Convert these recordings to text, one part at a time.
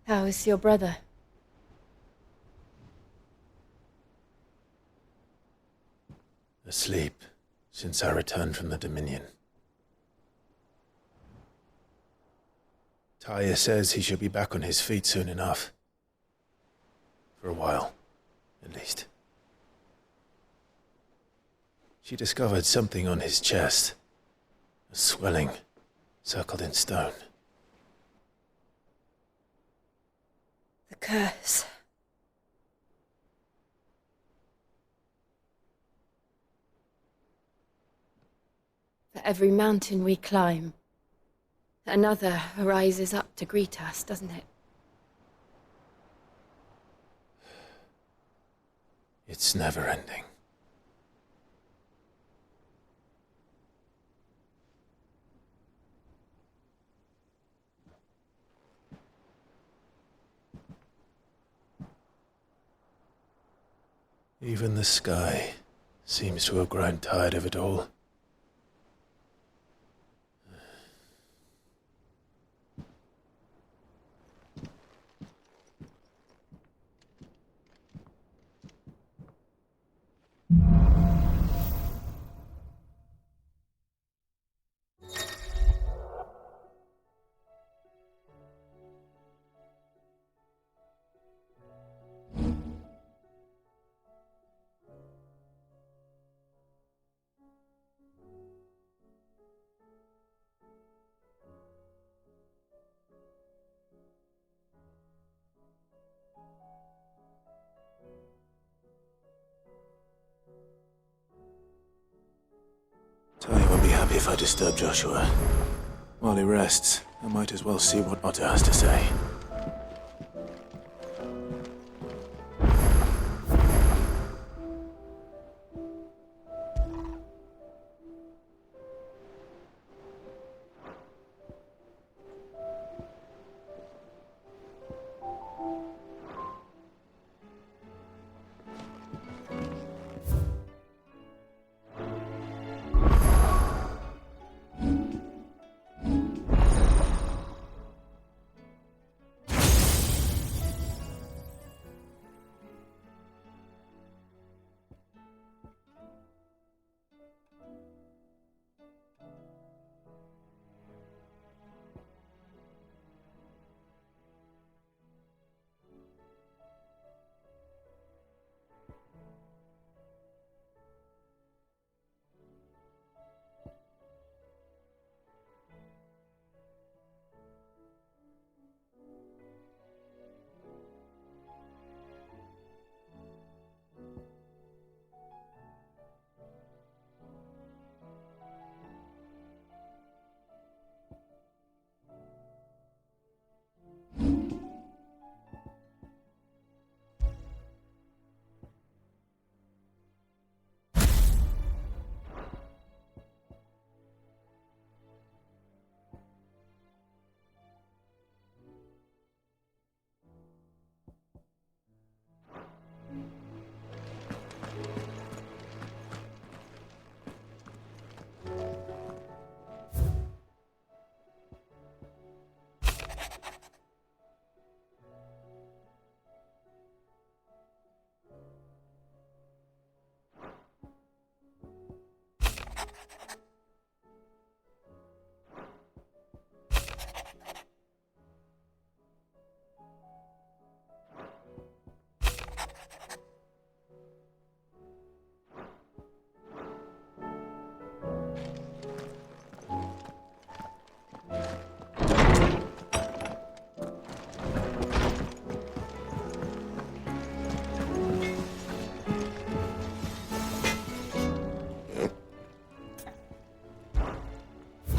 How is your brother? Asleep since I returned from the Dominion. Taya says he should be back on his feet soon enough. For a while, at least. She discovered something on his chest. A swelling, circled in stone. The curse. For every mountain we climb, another rises up to greet us, doesn't it? It's never ending. Even the sky seems to have grown tired of it all. Tony won't be happy if I disturb Joshua. While he rests, I might as well see what Otto has to say.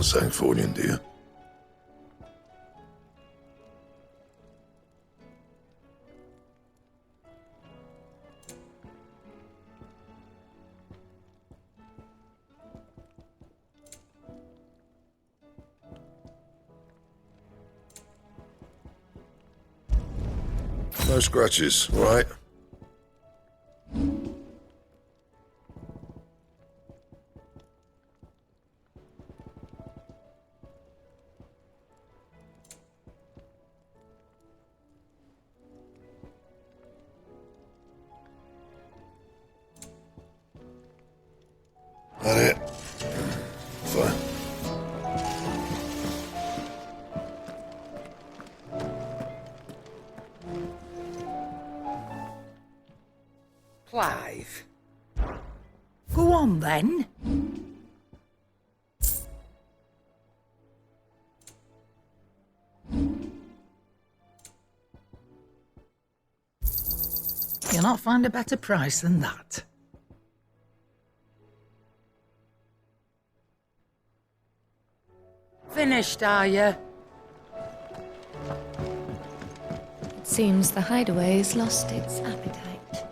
Sang voor je, dear. No scratches, right? That it? Fine. Clive. Go on, then. You'll not find a better price than that. Finished, are you? It seems the hideaway has lost its appetite.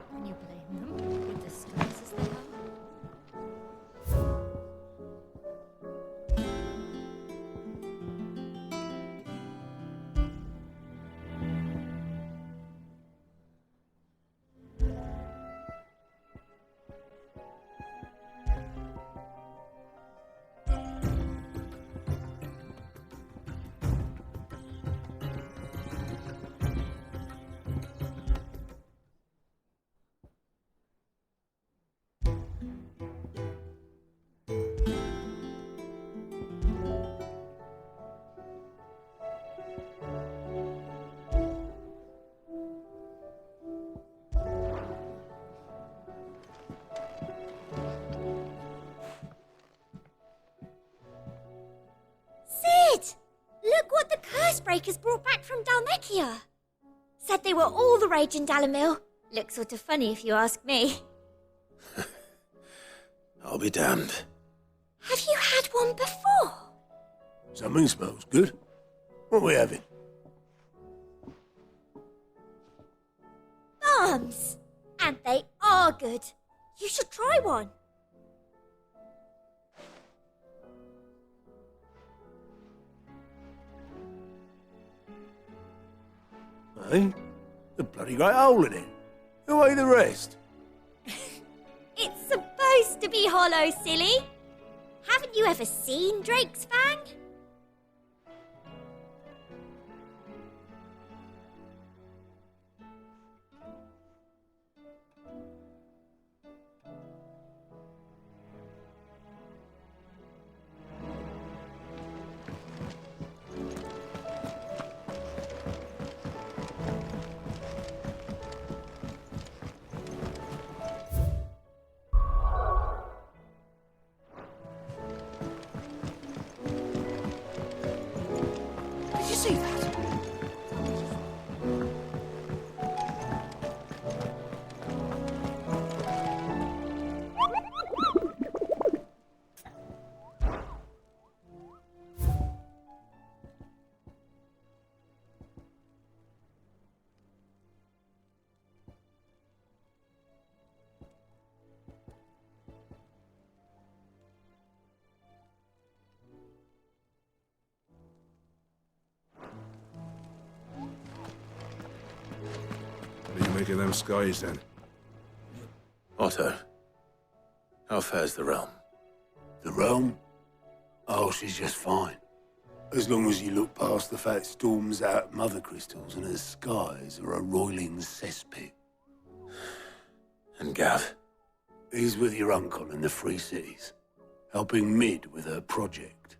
Can you blame them with the disguises they are? Sid! Look what the Cursebreakers brought back from Dalmekia. Said they were all the rage in Dalamil. Looks sort of funny if you ask me. I'll be damned. Have you had one before? Something smells good. What are we having? Bombs! And they are good. You should try one. Eh? The bloody great hole in it. Who ate the rest? It's supposed to be hollow, silly. Haven't you ever seen Drake's Fang? Did you see that? What do you make of them skies, then? Otto, how fares the realm? The realm? Oh, she's just fine. As long as you look past the fact storms out mother crystals and her skies are a roiling cesspit. And Gav? He's with your uncle in the Free Cities, helping Mid with her project.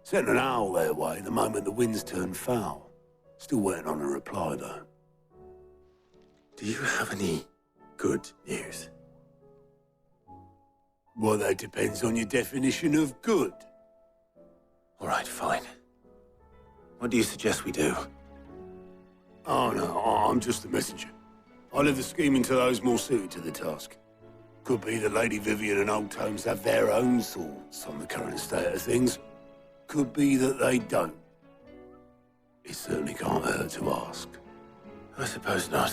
Sent an owl their way the moment the winds turned foul. Still waiting on a reply, though. Do you have any good news? Well, that depends on your definition of good. All right, fine. What do you suggest we do? Oh, no, I'm just a messenger. I leave the scheming to those more suited to the task. Could be that Lady Vivian and Old Tomes have their own thoughts on the current state of things. Could be that they don't. It certainly can't hurt to ask. I suppose not.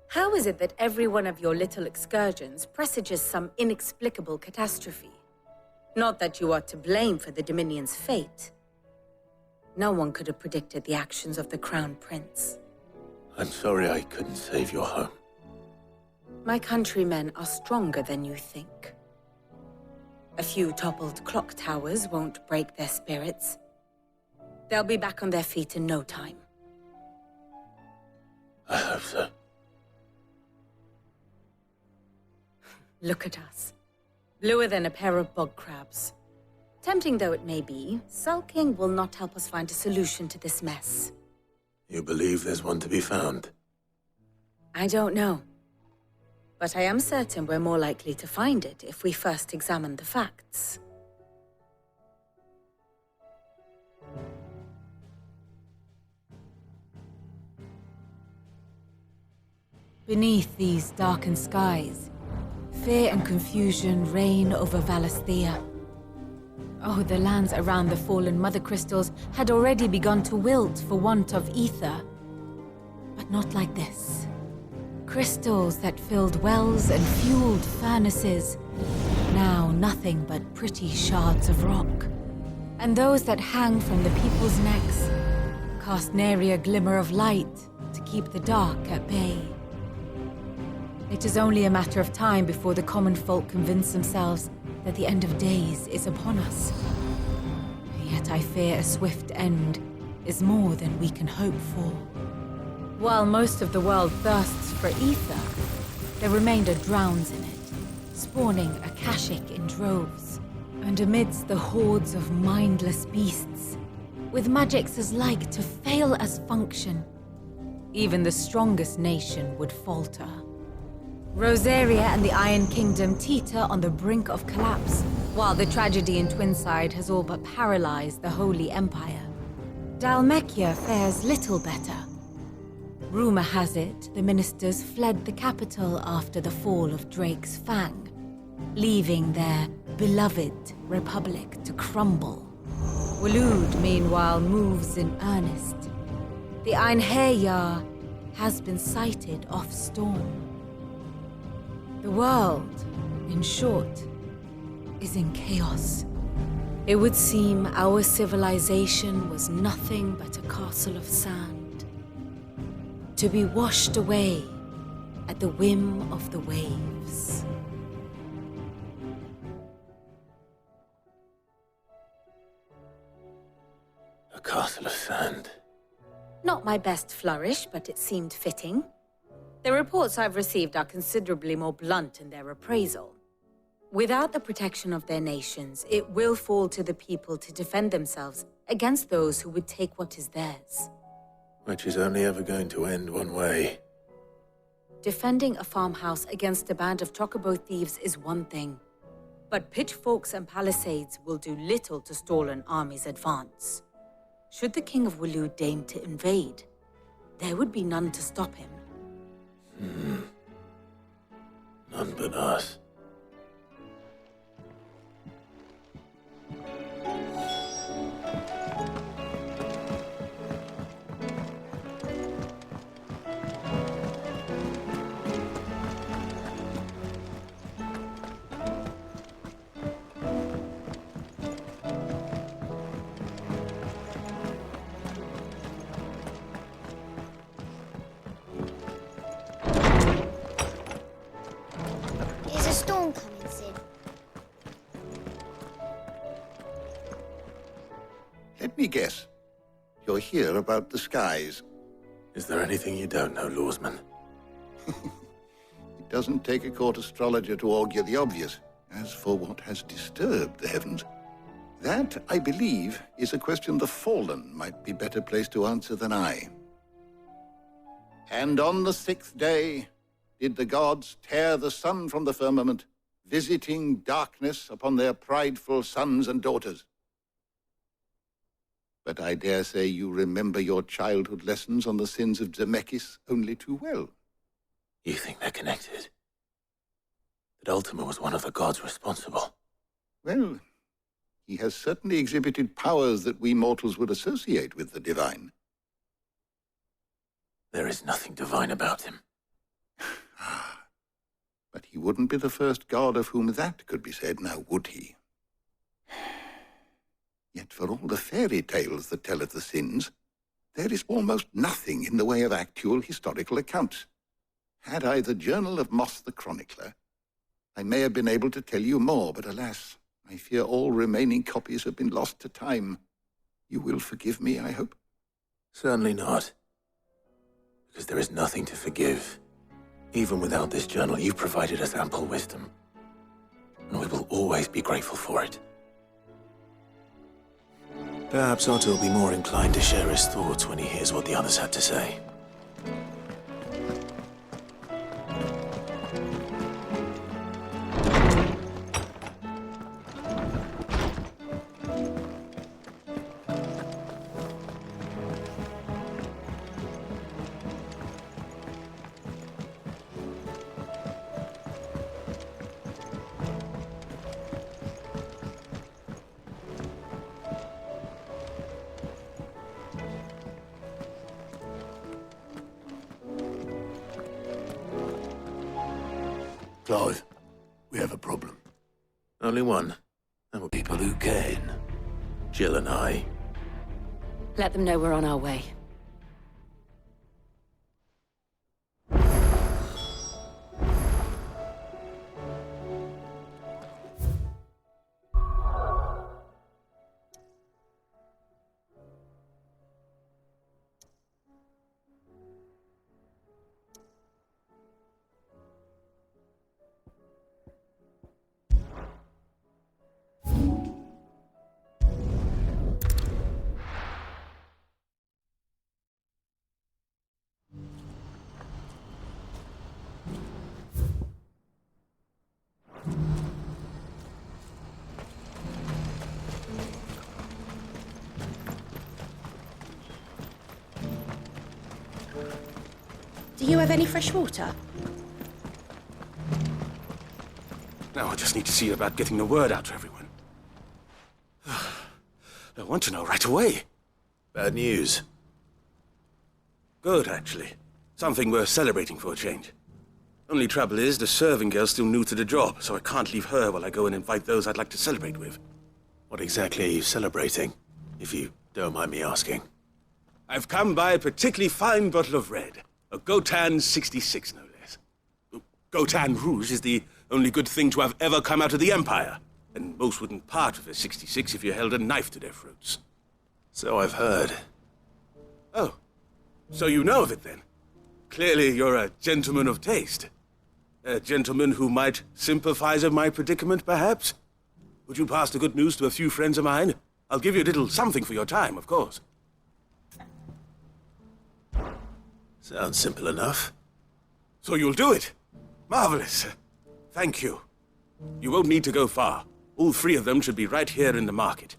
How is it that every one of your little excursions presages some inexplicable catastrophe? Not that you are to blame for the Dominion's fate. No one could have predicted the actions of the Crown Prince. I'm sorry I couldn't save your home. My countrymen are stronger than you think. A few toppled clock towers won't break their spirits. They'll be back on their feet in no time. I hope so. Look at us. Bluer than a pair of bog crabs. Tempting though it may be, sulking will not help us find a solution to this mess. You believe there's one to be found? I don't know. But I am certain we're more likely to find it if we first examine the facts. Beneath these darkened skies, fear and confusion reign over Valisthea. Oh, the lands around the fallen Mother Crystals had already begun to wilt for want of ether. But not like this. Crystals that filled wells and fueled furnaces, now nothing but pretty shards of rock. And those that hang from the people's necks cast nary a glimmer of light to keep the dark at bay. It is only a matter of time before the common folk convince themselves that the end of days is upon us. Yet I fear a swift end is more than we can hope for. While most of the world thirsts for ether, the remainder drowns in it, spawning Akashic in droves. And amidst the hordes of mindless beasts, with magics as like to fail as function, even the strongest nation would falter. Rosaria and the Iron Kingdom teeter on the brink of collapse, while the tragedy in Twinside has all but paralyzed the Holy Empire. Dhalmekia fares little better. Rumor has it the ministers fled the capital after the fall of Drake's Fang, leaving their beloved republic to crumble. Waloed, meanwhile, moves in earnest. The Einherjar has been sighted off Storm. The world, in short, is in chaos. It would seem our civilization was nothing but a castle of sand, to be washed away at the whim of the waves. A castle of sand. Not my best flourish, but it seemed fitting. The reports I've received are considerably more blunt in their appraisal. Without the protection of their nations, it will fall to the people to defend themselves against those who would take what is theirs. Which is only ever going to end one way. Defending a farmhouse against a band of chocobo thieves is one thing, but pitchforks and palisades will do little to stall an army's advance. Should the King of Waloed deign to invade, there would be none to stop him. None but us. Is a storm coming, Sid? Let me guess. You're here about the skies. Is there anything you don't know, Lawsman? It doesn't take a court astrologer to augur the obvious. As for what has disturbed the heavens, that, I believe, is a question the Fallen might be better placed to answer than I. And on the 6th day did the gods tear the sun from the firmament, visiting darkness upon their prideful sons and daughters. But I dare say you remember your childhood lessons on the sins of Zemeckis only too well. You think they're connected? That Ultima was one of the gods responsible? Well, he has certainly exhibited powers that we mortals would associate with the divine. There is nothing divine about him. But he wouldn't be the first god of whom that could be said, now would he? Yet for all the fairy tales that tell of the sins, there is almost nothing in the way of actual historical accounts. Had I the Journal of Moss the Chronicler, I may have been able to tell you more, but alas, I fear all remaining copies have been lost to time. You will forgive me, I hope? Certainly not. Because there is nothing to forgive. Even without this journal, you provided us ample wisdom. And we will always be grateful for it. Perhaps Otto will be more inclined to share his thoughts when he hears what the others had to say. Clive, we have a problem. Only one. People who can. Jill and I. Let them know we're on our way. Do you have any fresh water? Now I just need to see about getting the word out to everyone. I want to know right away. Bad news. Good, actually. Something worth celebrating for a change. Only trouble is, the serving girl's still new to the job, so I can't leave her while I go and invite those I'd like to celebrate with. What exactly are you celebrating, if you don't mind me asking? I've come by a particularly fine bottle of red. A Gotan 66, no less. Gotan Rouge is the only good thing to have ever come out of the Empire, and most wouldn't part with a 66 if you held a knife to their throats. So I've heard. Oh, so you know of it then? Clearly you're a gentleman of taste. A gentleman who might sympathize with my predicament, perhaps? Would you pass the good news to a few friends of mine? I'll give you a little something for your time, of course. Sounds simple enough. So you'll do it? Marvelous. Thank you. You won't need to go far. All three of them should be right here in the market.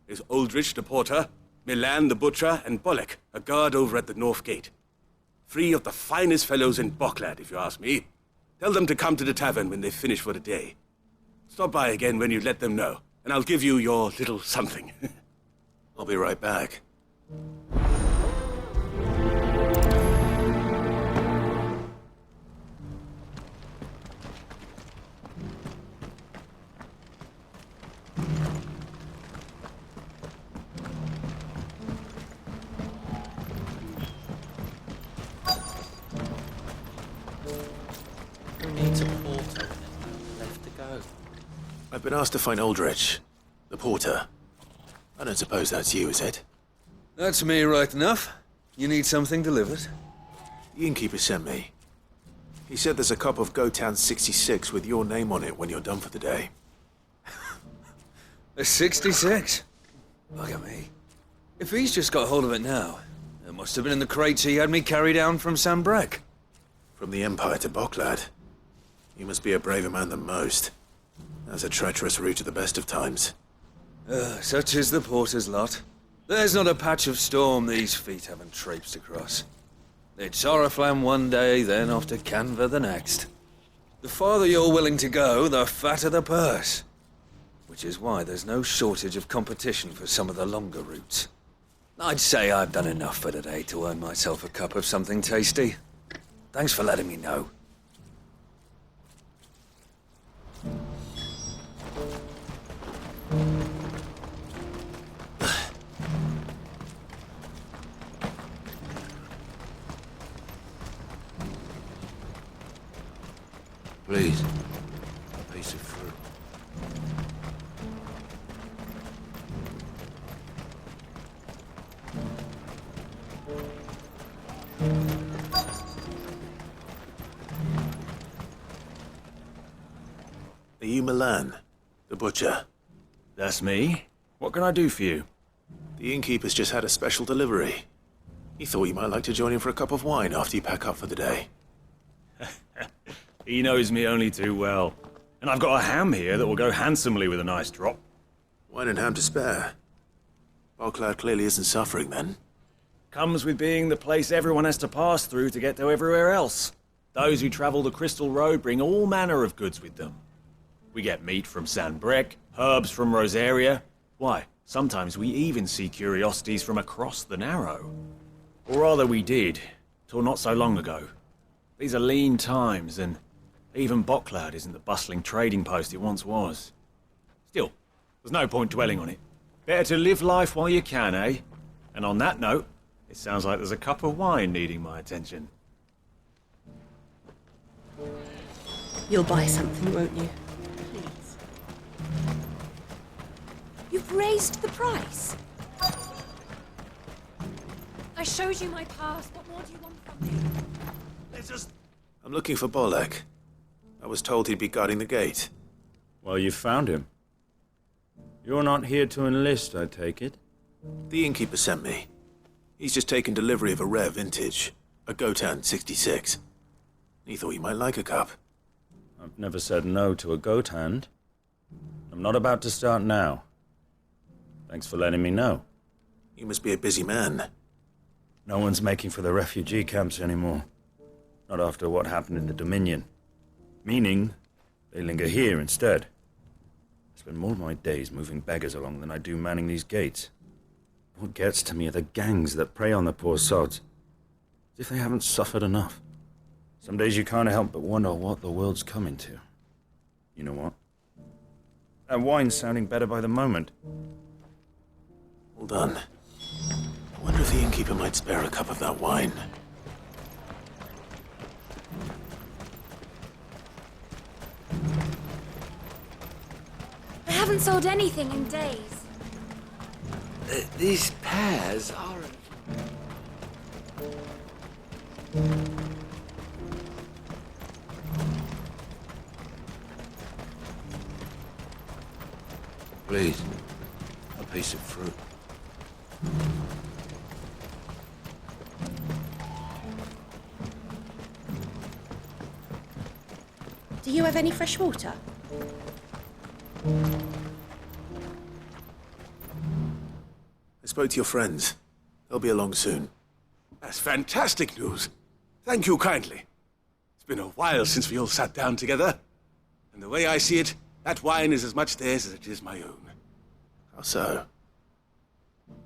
There's Aldrich the porter, Milan the butcher, and Bolek, a guard over at the north gate. Three of the finest fellows in Boklad, if you ask me. Tell them to come to the tavern when they've finished for the day. Stop by again when you let them know, and I'll give you your little something. I'll be right back. I've been asked to find Aldrich, the porter. I don't suppose that's you, is it? That's me, right enough. You need something delivered? The innkeeper sent me. He said there's a cup of Gotan 66 with your name on it when you're done for the day. A 66? Look at me. If he's just got hold of it now, it must have been in the crates he had me carry down from Sanbrek. From the Empire to Boklad. You must be a braver man than most. That's a treacherous route at the best of times. Such is the porter's lot. There's not a patch of storm these feet haven't traipsed across. It's Oriflamme one day, then off to Canva the next. The farther you're willing to go, the fatter the purse. Which is why there's no shortage of competition for some of the longer routes. I'd say I've done enough for today to earn myself a cup of something tasty. Thanks for letting me know. Please. A piece of fruit. Are you Milan, the butcher? That's me. What can I do for you? The innkeeper's just had a special delivery. He thought you might like to join him for a cup of wine after you pack up for the day. He knows me only too well. And I've got a ham here that will go handsomely with a nice drop. Wine and ham to spare. Barclad clearly isn't suffering then. Comes with being the place everyone has to pass through to get to everywhere else. Those who travel the Crystal Road bring all manner of goods with them. We get meat from San Brec, herbs from Rosaria. Why, sometimes we even see curiosities from across the Narrow. Or rather we did, till not so long ago. These are lean times, and even Barclad isn't the bustling trading post it once was. Still, there's no point dwelling on it. Better to live life while you can, eh? And on that note, it sounds like there's a cup of wine needing my attention. You'll buy something, won't you? Please. You've raised the price. I showed you my pass. What more do you want from me? I'm looking for Bolek. I was told he'd be guarding the gate. Well, you found him. You're not here to enlist, I take it? The innkeeper sent me. He's just taken delivery of a rare vintage, a Gotan 66. He thought you might like a cup. I've never said no to a goat hand. I'm not about to start now. Thanks for letting me know. You must be a busy man. No one's making for the refugee camps anymore. Not after what happened in the Dominion. Meaning, they linger here instead. I spend more of my days moving beggars along than I do manning these gates. What gets to me are the gangs that prey on the poor sods. As if they haven't suffered enough. Some days you can't help but wonder what the world's coming to. You know what? That wine's sounding better by the moment. Hold on. I wonder if the innkeeper might spare a cup of that wine. I haven't sold anything in days. These pears aren't... Please. A piece of fruit. Do you have any fresh water? I spoke to your friends. They'll be along soon. That's fantastic news. Thank you kindly. It's been a while since we all sat down together. And the way I see it, that wine is as much theirs as it is my own. How so?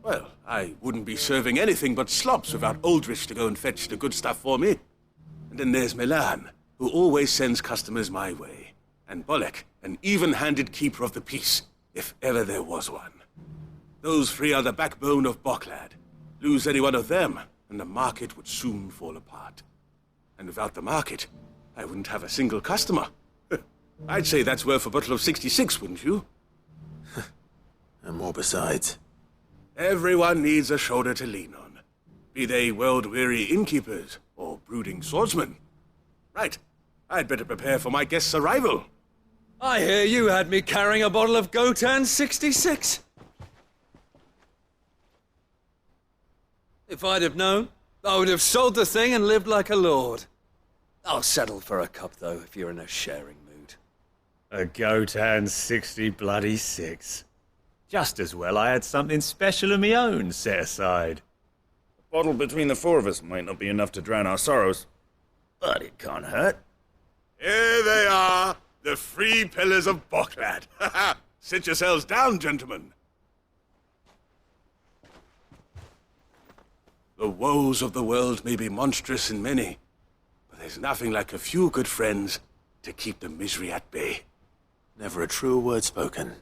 Well, I wouldn't be serving anything but slops without Aldrich to go and fetch the good stuff for me. And then there's Milan, who always sends customers my way. And Bolek, an even-handed keeper of the peace, if ever there was one. Those three are the backbone of Barclad. Lose any one of them, and the market would soon fall apart. And without the market, I wouldn't have a single customer. I'd say that's worth a bottle of 66, wouldn't you? And more besides. Everyone needs a shoulder to lean on. Be they world-weary innkeepers or brooding swordsmen. Right. I'd better prepare for my guest's arrival. I hear you had me carrying a bottle of Gotan 66. If I'd have known, I would have sold the thing and lived like a lord. I'll settle for a cup, though, if you're in a sharing mood. A Gotan 66. Just as well I had something special of my own set aside. A bottle between the four of us might not be enough to drown our sorrows, but it can't hurt. Here they are, the three pillars of Barclad. Sit yourselves down, gentlemen. The woes of the world may be monstrous in many, but there's nothing like a few good friends to keep the misery at bay. Never a truer word spoken.